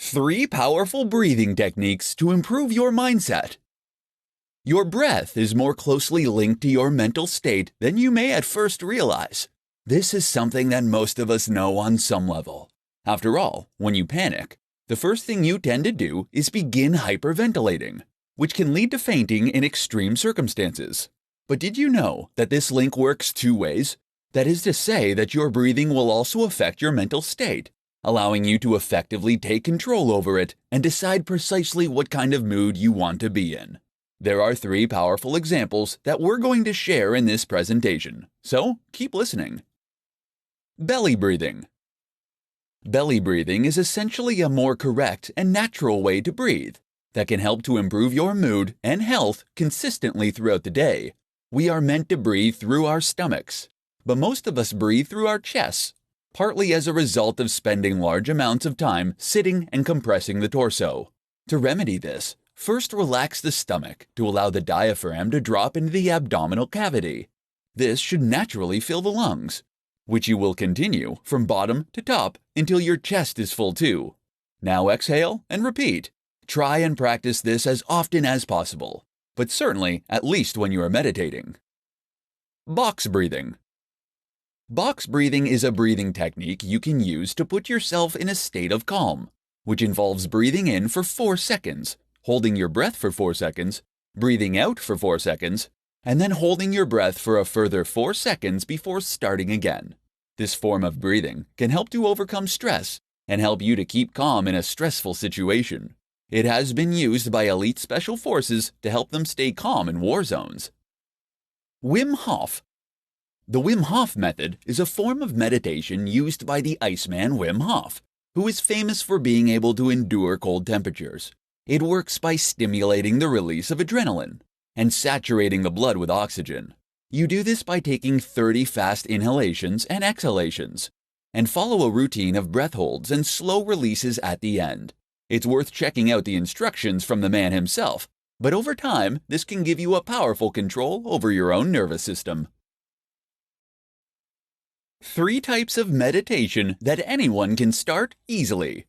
3 powerful breathing techniques to improve your mindset. Your breath is more closely linked to your mental state than you may at first realize. This is something that most of us know on some level. After all, when you panic, the first thing you tend to do is begin hyperventilating, which can lead to fainting in extreme circumstances. But did you know that this link works 2 ways? That is to say that your breathing will also affect your mental state, allowing you to effectively take control over it and decide precisely what kind of mood you want to be in. There are 3 powerful examples that we're going to share in this presentation, so keep listening. Belly breathing. Belly breathing is essentially a more correct and natural way to breathe that can help to improve your mood and health consistently throughout the day. We are meant to breathe through our stomachs, but most of us breathe through our chests, partly as a result of spending large amounts of time sitting and compressing the torso. To remedy this, first relax the stomach to allow the diaphragm to drop into the abdominal cavity. This should naturally fill the lungs, which you will continue from bottom to top until your chest is full too. Now exhale and repeat. Try and practice this as often as possible, but certainly at least when you are meditating. Box breathing. Box breathing is a breathing technique you can use to put yourself in a state of calm, which involves breathing in for 4 seconds, holding your breath for 4 seconds, breathing out for 4 seconds, and then holding your breath for a further 4 seconds before starting again. This form of breathing can help to overcome stress and help you to keep calm in a stressful situation. It has been used by elite special forces to help them stay calm in war zones. Wim Hof. The Wim Hof method is a form of meditation used by the Iceman Wim Hof, who is famous for being able to endure cold temperatures. It works by stimulating the release of adrenaline and saturating the blood with oxygen. You do this by taking 30 fast inhalations and exhalations, and follow a routine of breath holds and slow releases at the end. It's worth checking out the instructions from the man himself, but over time, this can give you a powerful control over your own nervous system. 3 types of meditation that anyone can start easily.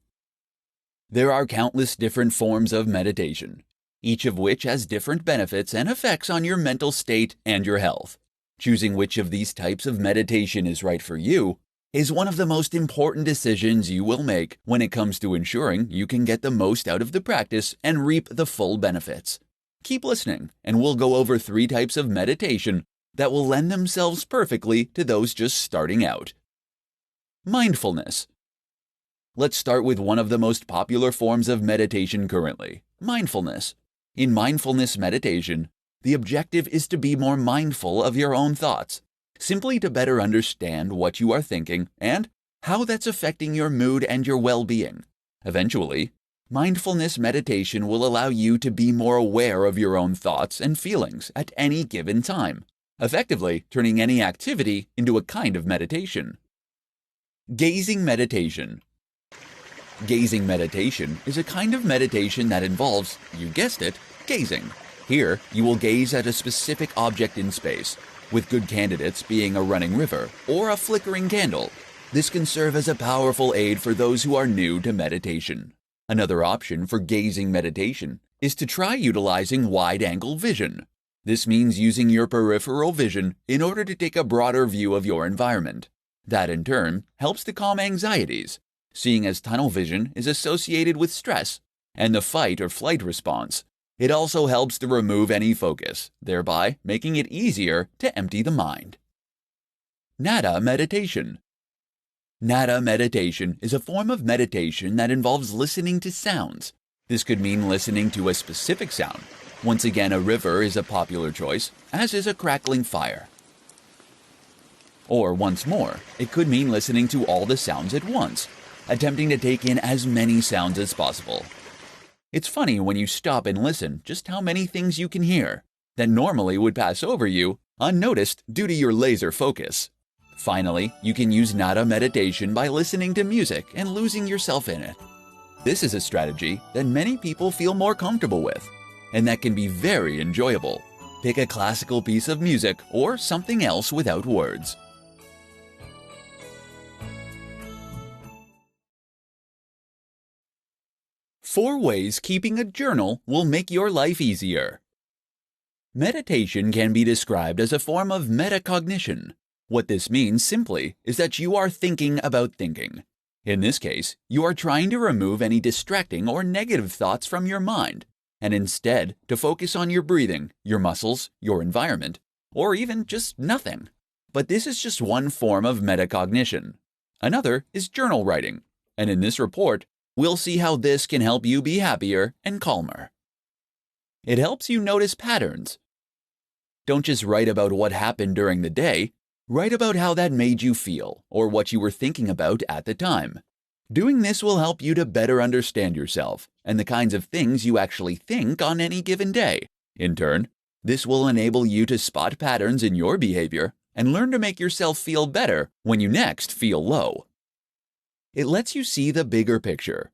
There are countless different forms of meditation, each of which has different benefits and effects on your mental state and your health. Choosing which of these types of meditation is right for you is one of the most important decisions you will make when it comes to ensuring you can get the most out of the practice and reap the full benefits. Keep listening, and we'll go over 3 types of meditation that will lend themselves perfectly to those just starting out. Mindfulness. Let's start with one of the most popular forms of meditation currently, mindfulness. In mindfulness meditation, the objective is to be more mindful of your own thoughts, simply to better understand what you are thinking and how that's affecting your mood and your well-being. Eventually, mindfulness meditation will allow you to be more aware of your own thoughts and feelings at any given time, effectively turning any activity into a kind of meditation. Gazing meditation. Gazing meditation is a kind of meditation that involves, you guessed it, gazing. Here, you will gaze at a specific object in space, with good candidates being a running river or a flickering candle. This can serve as a powerful aid for those who are new to meditation. Another option for gazing meditation is to try utilizing wide-angle vision. This means using your peripheral vision in order to take a broader view of your environment. That in turn helps to calm anxieties, seeing as tunnel vision is associated with stress and the fight or flight response. It also helps to remove any focus, thereby making it easier to empty the mind. Nada meditation. Nada meditation is a form of meditation that involves listening to sounds. This could mean listening to a specific sound. Once again, a river is a popular choice, as is a crackling fire. Or once more, it could mean listening to all the sounds at once, attempting to take in as many sounds as possible. It's funny when you stop and listen just how many things you can hear that normally would pass over you unnoticed due to your laser focus. Finally, you can use nada meditation by listening to music and losing yourself in it. This is a strategy that many people feel more comfortable with, and that can be very enjoyable. Pick a classical piece of music or something else without words. 4 ways keeping a journal will make your life easier. Meditation can be described as a form of metacognition. What this means simply is that you are thinking about thinking. In this case, you are trying to remove any distracting or negative thoughts from your mind, and instead to focus on your breathing, your muscles, your environment, or even just nothing. But this is just one form of metacognition. Another is journal writing, and in this report, we'll see how this can help you be happier and calmer. It helps you notice patterns. Don't just write about what happened during the day, write about how that made you feel or what you were thinking about at the time. Doing this will help you to better understand yourself and the kinds of things you actually think on any given day. In turn, this will enable you to spot patterns in your behavior and learn to make yourself feel better when you next feel low. It lets you see the bigger picture.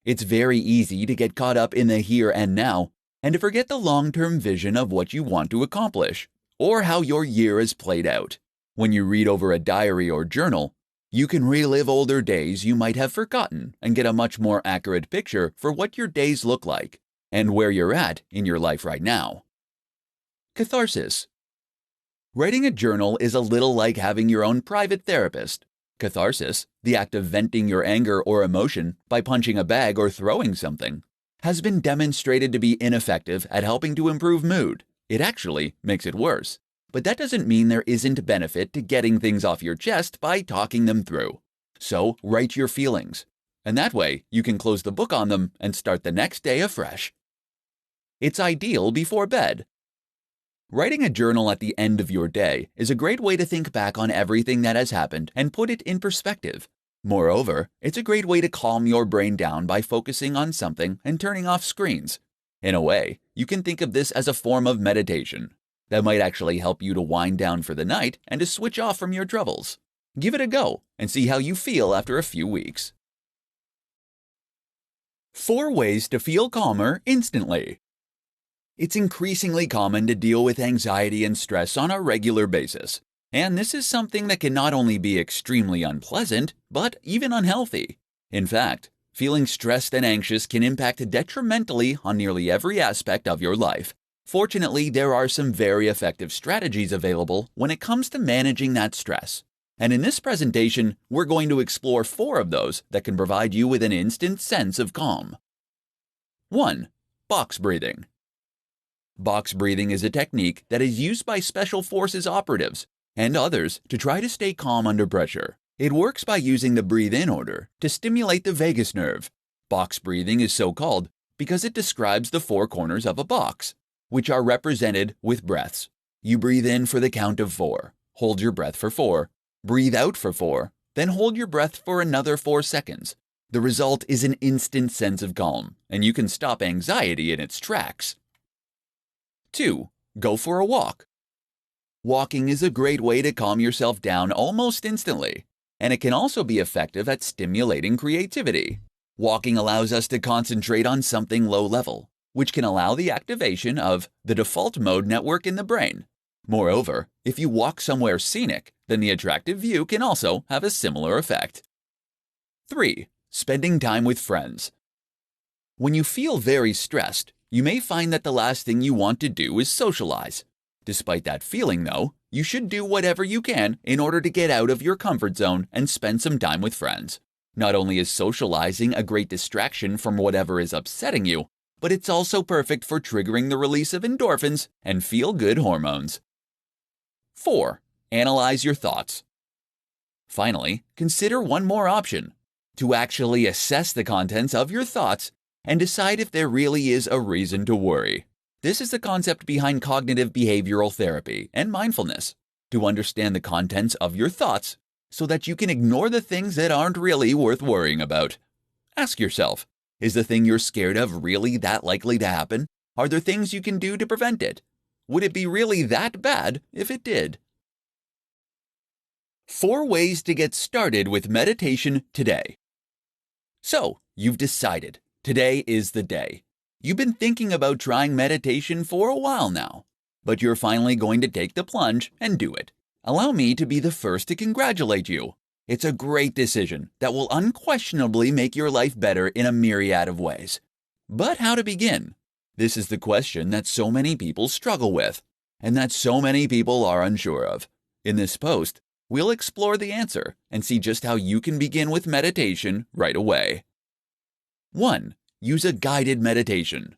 It's very easy to get caught up in the here and now and to forget the long-term vision of what you want to accomplish or how your year has played out. When you read over a diary or journal, you can relive older days you might have forgotten and get a much more accurate picture for what your days look like and where you're at in your life right now. Catharsis. Writing a journal is a little like having your own private therapist. Catharsis, the act of venting your anger or emotion by punching a bag or throwing something, has been demonstrated to be ineffective at helping to improve mood. It actually makes it worse. But that doesn't mean there isn't benefit to getting things off your chest by talking them through. So write your feelings, and that way you can close the book on them and start the next day afresh. It's ideal before bed. Writing a journal at the end of your day is a great way to think back on everything that has happened and put it in perspective. Moreover, it's a great way to calm your brain down by focusing on something and turning off screens. In a way, you can think of this as a form of meditation that might actually help you to wind down for the night and to switch off from your troubles. Give it a go and see how you feel after a few weeks. 4 ways to feel calmer instantly. It's increasingly common to deal with anxiety and stress on a regular basis, and this is something that can not only be extremely unpleasant, but even unhealthy. In fact, feeling stressed and anxious can impact detrimentally on nearly every aspect of your life. Fortunately, there are some very effective strategies available when it comes to managing that stress. And in this presentation, we're going to explore 4 of those that can provide you with an instant sense of calm. 1. Box breathing. Box breathing is a technique that is used by Special Forces operatives and others to try to stay calm under pressure. It works by using the breathe-in order to stimulate the vagus nerve. Box breathing is so called because it describes the 4 corners of a box, which are represented with breaths. You breathe in for the count of 4, hold your breath for 4, breathe out for 4, then hold your breath for another 4 seconds. The result is an instant sense of calm, and you can stop anxiety in its tracks. 2. Go for a walk. Walking is a great way to calm yourself down almost instantly, and it can also be effective at stimulating creativity. Walking allows us to concentrate on something low level, which can allow the activation of the default mode network in the brain. Moreover, if you walk somewhere scenic, then the attractive view can also have a similar effect. 3. Spending time with friends. When you feel very stressed, you may find that the last thing you want to do is socialize. Despite that feeling, though, you should do whatever you can in order to get out of your comfort zone and spend some time with friends. Not only is socializing a great distraction from whatever is upsetting you, but it's also perfect for triggering the release of endorphins and feel-good hormones. 4. Analyze your thoughts. Finally, consider one more option: to actually assess the contents of your thoughts and decide if there really is a reason to worry. This is the concept behind cognitive behavioral therapy and mindfulness, to understand the contents of your thoughts so that you can ignore the things that aren't really worth worrying about. Ask yourself, is the thing you're scared of really that likely to happen? Are there things you can do to prevent it? Would it be really that bad if it did? 4 ways to get started with meditation today. So, you've decided. Today is the day. You've been thinking about trying meditation for a while now, but you're finally going to take the plunge and do it. Allow me to be the first to congratulate you. It's a great decision that will unquestionably make your life better in a myriad of ways. But how to begin? This is the question that so many people struggle with, and that so many people are unsure of. In this post, we'll explore the answer and see just how you can begin with meditation right away. 1. Use a guided meditation.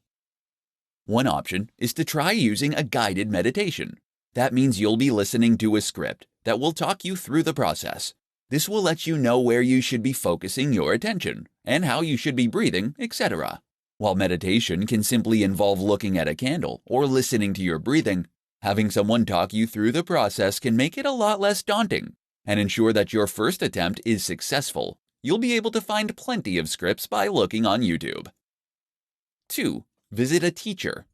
One option is to try using a guided meditation. That means you'll be listening to a script that will talk you through the process. This will let you know where you should be focusing your attention and how you should be breathing, etc. While meditation can simply involve looking at a candle or listening to your breathing, having someone talk you through the process can make it a lot less daunting and ensure that your first attempt is successful. You'll be able to find plenty of scripts by looking on YouTube. 2. Visit a teacher.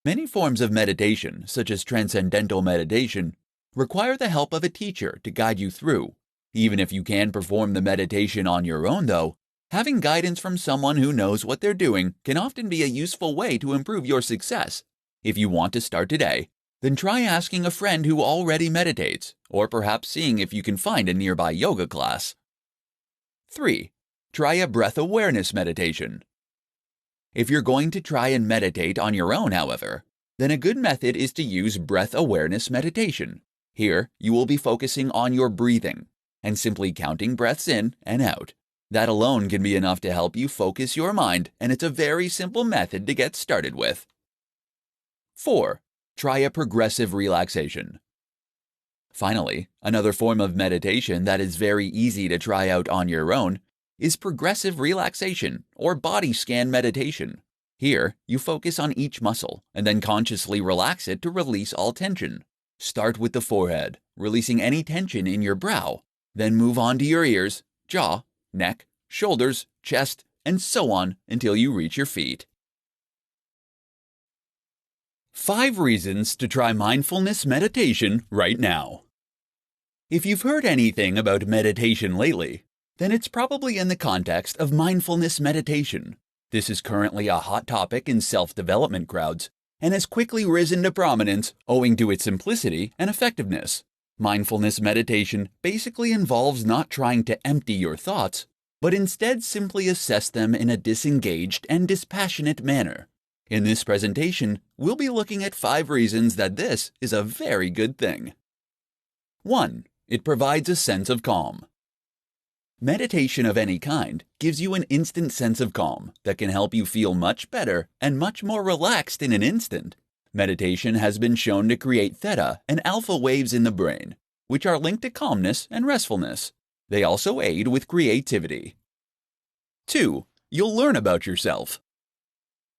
Many forms of meditation, such as transcendental meditation, require the help of a teacher to guide you through. Even if you can perform the meditation on your own, though, having guidance from someone who knows what they're doing can often be a useful way to improve your success. If you want to start today, then try asking a friend who already meditates, or perhaps seeing if you can find a nearby yoga class. 3. Try a breath awareness meditation. If you're going to try and meditate on your own, however, then a good method is to use breath awareness meditation. Here, you will be focusing on your breathing and simply counting breaths in and out. That alone can be enough to help you focus your mind, and it's a very simple method to get started with. 4. Try a progressive relaxation. Finally, another form of meditation that is very easy to try out on your own is progressive relaxation or body scan meditation. Here, you focus on each muscle and then consciously relax it to release all tension. Start with the forehead, releasing any tension in your brow. Then move on to your ears, jaw, neck, shoulders, chest, and so on until you reach your feet. 5 reasons to try mindfulness meditation right now. If you've heard anything about meditation lately, then it's probably in the context of mindfulness meditation. This is currently a hot topic in self-development crowds and has quickly risen to prominence owing to its simplicity and effectiveness. Mindfulness meditation basically involves not trying to empty your thoughts, but instead simply assess them in a disengaged and dispassionate manner. In this presentation, we'll be looking at 5 reasons that this is a very good thing. 1. It provides a sense of calm. Meditation of any kind gives you an instant sense of calm that can help you feel much better and much more relaxed in an instant. Meditation has been shown to create theta and alpha waves in the brain, which are linked to calmness and restfulness. They also aid with creativity. 2. You'll learn about yourself.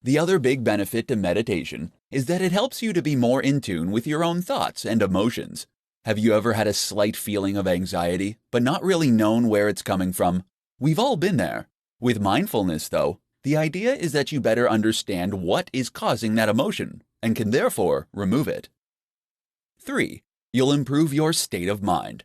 The other big benefit to meditation is that it helps you to be more in tune with your own thoughts and emotions. Have you ever had a slight feeling of anxiety, but not really known where it's coming from? We've all been there. With mindfulness, though, the idea is that you better understand what is causing that emotion and can therefore remove it. 3. You'll improve your state of mind.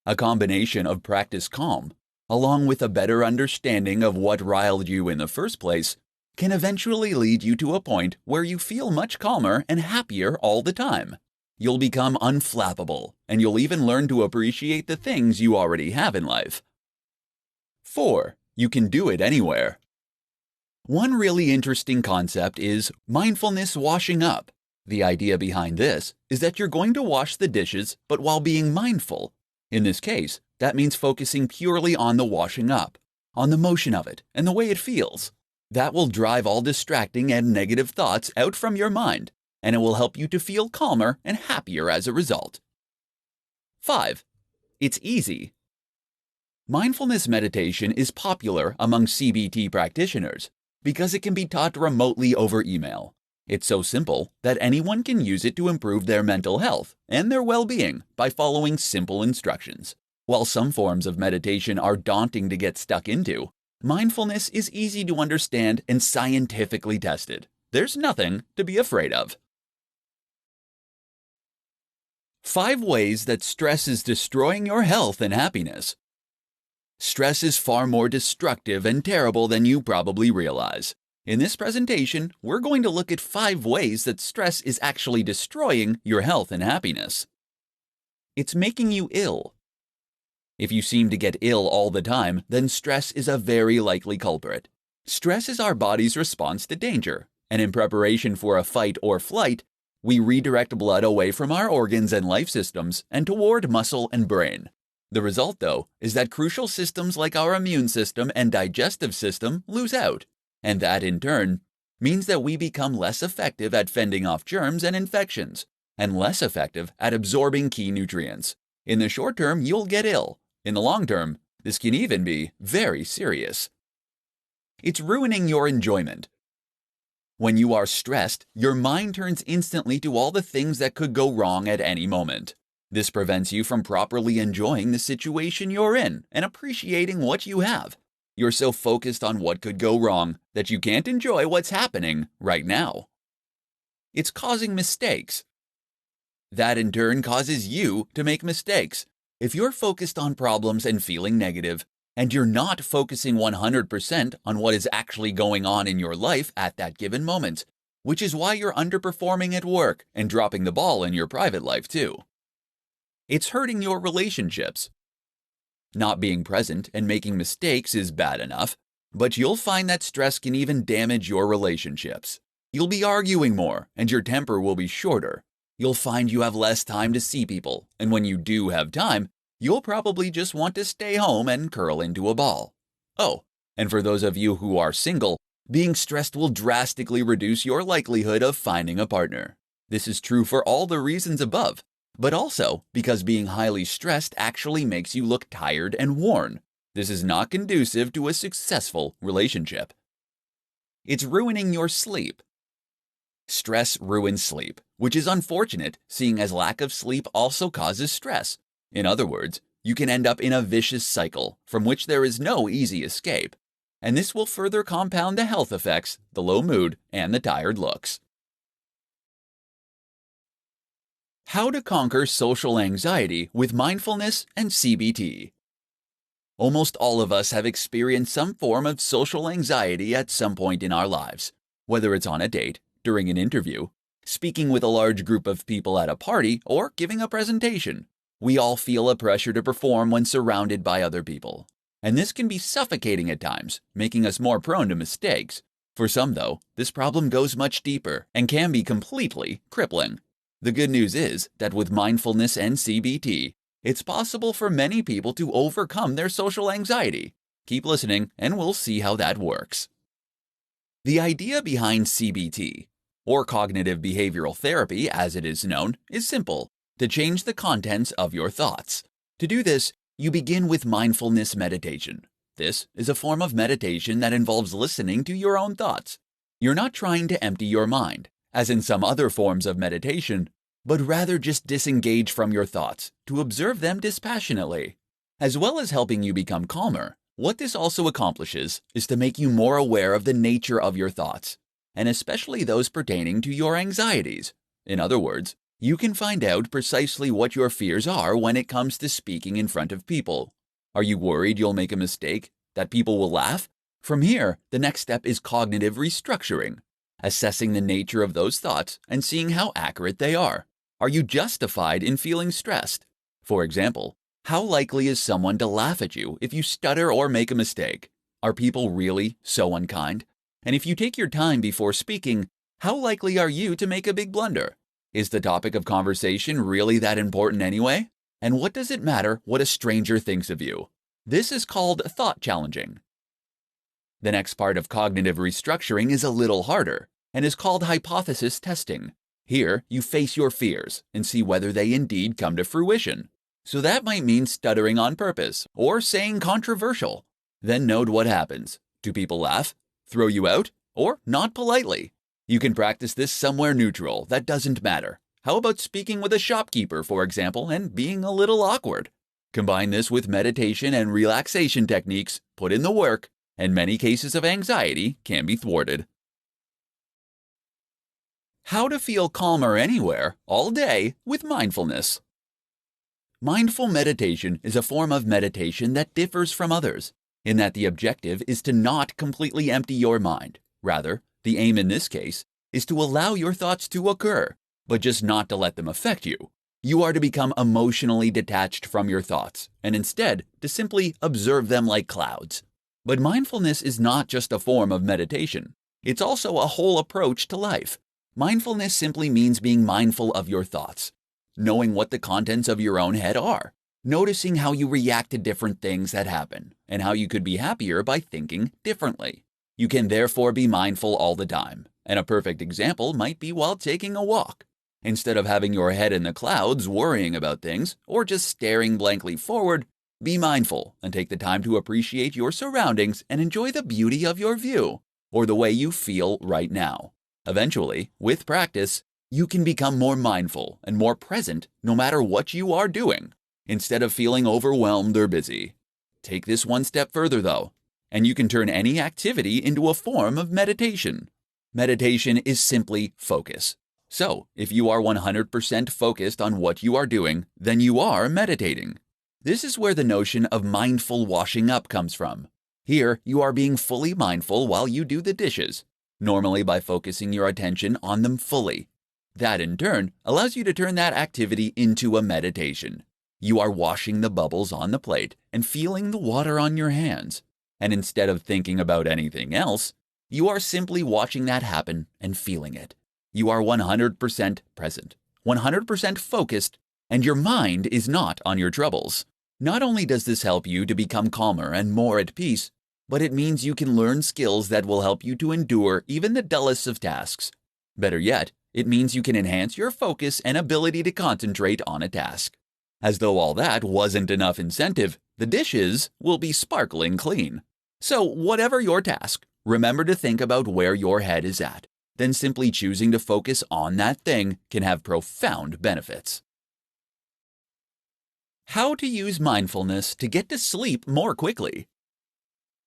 A combination of practice calm, along with a better understanding of what riled you in the first place, can eventually lead you to a point where you feel much calmer and happier all the time. You'll become unflappable, and you'll even learn to appreciate the things you already have in life. 4. You can do it anywhere. One really interesting concept is mindfulness washing up. The idea behind this is that you're going to wash the dishes, but while being mindful. In this case, that means focusing purely on the washing up, on the motion of it, and the way it feels. That will drive all distracting and negative thoughts out from your mind, and it will help you to feel calmer and happier as a result. 5. It's easy. Mindfulness meditation is popular among CBT practitioners because it can be taught remotely over email. It's so simple that anyone can use it to improve their mental health and their well-being by following simple instructions. While some forms of meditation are daunting to get stuck into, mindfulness is easy to understand and scientifically tested. There's nothing to be afraid of. 5 ways that stress is destroying your health and happiness. Stress is far more destructive and terrible than you probably realize. In this presentation, we're going to look at 5 ways that stress is actually destroying your health and happiness. It's making you ill. If you seem to get ill all the time, then stress is a very likely culprit. Stress is our body's response to danger, and in preparation for a fight or flight, we redirect blood away from our organs and life systems and toward muscle and brain. The result, though, is that crucial systems like our immune system and digestive system lose out, and that, in turn, means that we become less effective at fending off germs and infections, and less effective at absorbing key nutrients. In the short term, you'll get ill. In the long term, this can even be very serious. It's ruining your enjoyment. When you are stressed, your mind turns instantly to all the things that could go wrong at any moment. This prevents you from properly enjoying the situation you're in and appreciating what you have. You're so focused on what could go wrong that you can't enjoy what's happening right now. It's causing mistakes. That in turn causes you to make mistakes. If you're focused on problems and feeling negative, and you're not focusing 100% on what is actually going on in your life at that given moment, which is why you're underperforming at work and dropping the ball in your private life too. It's hurting your relationships. Not being present and making mistakes is bad enough, but you'll find that stress can even damage your relationships. You'll be arguing more, and your temper will be shorter. You'll find you have less time to see people, and when you do have time, you'll probably just want to stay home and curl into a ball. Oh, and for those of you who are single, being stressed will drastically reduce your likelihood of finding a partner. This is true for all the reasons above, but also because being highly stressed actually makes you look tired and worn. This is not conducive to a successful relationship. It's ruining your sleep. Stress ruins sleep, which is unfortunate, seeing as lack of sleep also causes stress. In other words, you can end up in a vicious cycle from which there is no easy escape, and this will further compound the health effects, the low mood, and the tired looks. How to conquer social anxiety with mindfulness and CBT. Almost all of us have experienced some form of social anxiety at some point in our lives, whether it's on a date, during an interview, speaking with a large group of people at a party, or giving a presentation. We all feel a pressure to perform when surrounded by other people. And this can be suffocating at times, making us more prone to mistakes. For some, though, this problem goes much deeper and can be completely crippling. The good news is that with mindfulness and CBT, it's possible for many people to overcome their social anxiety. Keep listening and we'll see how that works. The idea behind CBT, or cognitive behavioral therapy as it is known, is simple: to change the contents of your thoughts. To do this, you begin with mindfulness meditation. This is a form of meditation that involves listening to your own thoughts. You're not trying to empty your mind, as in some other forms of meditation, but rather just disengage from your thoughts to observe them dispassionately. As well as helping you become calmer, what this also accomplishes is to make you more aware of the nature of your thoughts, and especially those pertaining to your anxieties. In other words, you can find out precisely what your fears are when it comes to speaking in front of people. Are you worried you'll make a mistake? That people will laugh? From here, the next step is cognitive restructuring, assessing the nature of those thoughts and seeing how accurate they are. Are you justified in feeling stressed? For example, how likely is someone to laugh at you if you stutter or make a mistake? Are people really so unkind? And if you take your time before speaking, how likely are you to make a big blunder? Is the topic of conversation really that important anyway? And what does it matter what a stranger thinks of you? This is called thought challenging. The next part of cognitive restructuring is a little harder and is called hypothesis testing. Here, you face your fears and see whether they indeed come to fruition. So that might mean stuttering on purpose or saying controversial. Then note what happens. Do people laugh, throw you out, or nod politely? You can practice this somewhere neutral. That doesn't matter. How about speaking with a shopkeeper, for example, and being a little awkward? Combine this with meditation and relaxation techniques, put in the work, and many cases of anxiety can be thwarted. How to feel calmer anywhere, all day, with mindfulness. Mindful meditation is a form of meditation that differs from others, in that the objective is to not completely empty your mind. Rather, the aim in this case is to allow your thoughts to occur, but just not to let them affect you. You are to become emotionally detached from your thoughts, and instead to simply observe them like clouds. But mindfulness is not just a form of meditation. It's also a whole approach to life. Mindfulness simply means being mindful of your thoughts, knowing what the contents of your own head are, noticing how you react to different things that happen, and how you could be happier by thinking differently. You can therefore be mindful all the time, and a perfect example might be while taking a walk. Instead of having your head in the clouds worrying about things, or just staring blankly forward, be mindful and take the time to appreciate your surroundings and enjoy the beauty of your view, or the way you feel right now. Eventually, with practice, you can become more mindful and more present no matter what you are doing, instead of feeling overwhelmed or busy. Take this one step further, though, and you can turn any activity into a form of meditation. Meditation is simply focus. So, if you are 100% focused on what you are doing, then you are meditating. This is where the notion of mindful washing up comes from. Here, you are being fully mindful while you do the dishes, normally by focusing your attention on them fully. That, in turn, allows you to turn that activity into a meditation. You are washing the bubbles on the plate and feeling the water on your hands. And instead of thinking about anything else, you are simply watching that happen and feeling it. You are 100% present, 100% focused, and your mind is not on your troubles. Not only does this help you to become calmer and more at peace, but it means you can learn skills that will help you to endure even the dullest of tasks. Better yet, it means you can enhance your focus and ability to concentrate on a task. As though all that wasn't enough incentive, the dishes will be sparkling clean. So, whatever your task, remember to think about where your head is at. Then simply choosing to focus on that thing can have profound benefits. How to use mindfulness to get to sleep more quickly.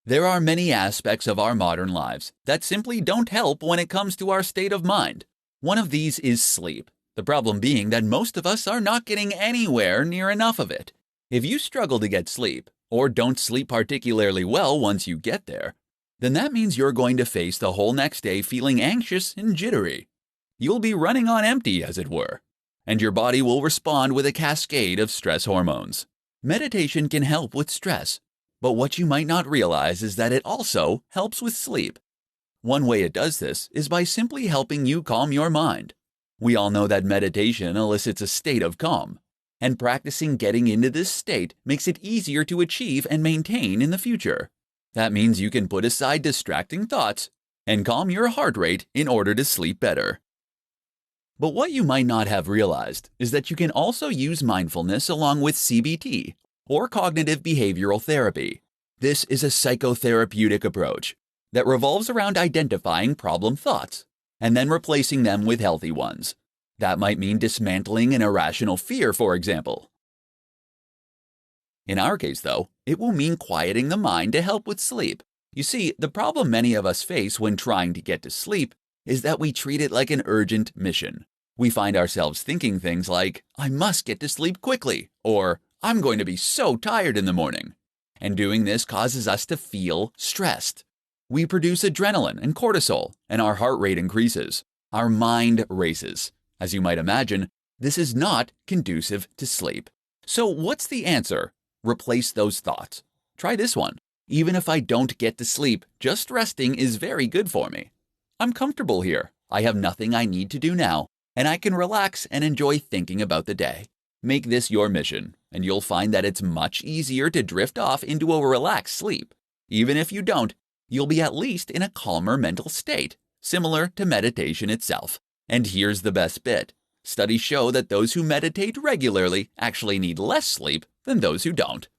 There are many aspects of our modern lives that simply don't help when it comes to our state of mind. One of these is sleep. The problem being that most of us are not getting anywhere near enough of it. If you struggle to get sleep, or don't sleep particularly well once you get there, then that means you're going to face the whole next day feeling anxious and jittery. You'll be running on empty, as it were, and your body will respond with a cascade of stress hormones. Meditation can help with stress, but what you might not realize is that it also helps with sleep. One way it does this is by simply helping you calm your mind. We all know that meditation elicits a state of calm, and practicing getting into this state makes it easier to achieve and maintain in the future. That means you can put aside distracting thoughts and calm your heart rate in order to sleep better. But what you might not have realized is that you can also use mindfulness along with CBT, or cognitive behavioral therapy. This is a psychotherapeutic approach that revolves around identifying problem thoughts and then replacing them with healthy ones. That might mean dismantling an irrational fear, for example. In our case, though, it will mean quieting the mind to help with sleep. You see, the problem many of us face when trying to get to sleep is that we treat it like an urgent mission. We find ourselves thinking things like, I must get to sleep quickly, or I'm going to be so tired in the morning. And doing this causes us to feel stressed. We produce adrenaline and cortisol, and our heart rate increases. Our mind races. As you might imagine, this is not conducive to sleep. So what's the answer? Replace those thoughts. Try this one. Even if I don't get to sleep, just resting is very good for me. I'm comfortable here. I have nothing I need to do now, and I can relax and enjoy thinking about the day. Make this your mission, and you'll find that it's much easier to drift off into a relaxed sleep. Even if you don't, you'll be at least in a calmer mental state, similar to meditation itself. And here's the best bit. Studies show that those who meditate regularly actually need less sleep than those who don't.